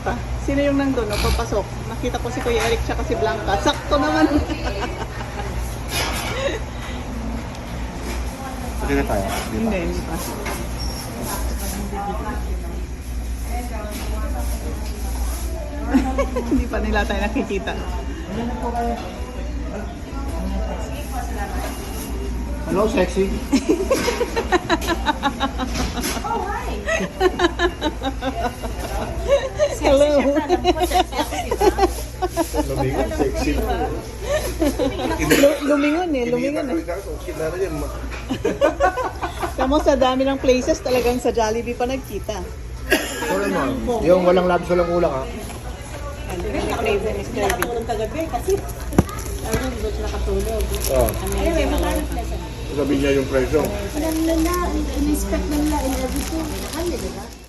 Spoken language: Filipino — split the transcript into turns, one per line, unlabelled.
pa. Sino yung nandun, no? Papasok. Nakita ko si Kuya Eric siya kasi Blanca. Sakto naman.
Pwede na tayo?
Hindi pa. Hindi pa nila tayo nakikita.
Hello, sexy.
Hello.
Lumingon, sexy.
Lumingon eh, lumingon eh. Tamo sa dami ng places talagang sa Jollibee pa nagkita.
Sorry ma'am. Yung walang labs, walang kulang ha.
Flavor ni Mr. Bean.
Tulong kagabi kasi ayun, doon sila katulog.
Oo.
Anyway, magkano pala?
Sabihin niya yung presyo.
Alam nila, in-inspect nila in everything. Ano, di ba?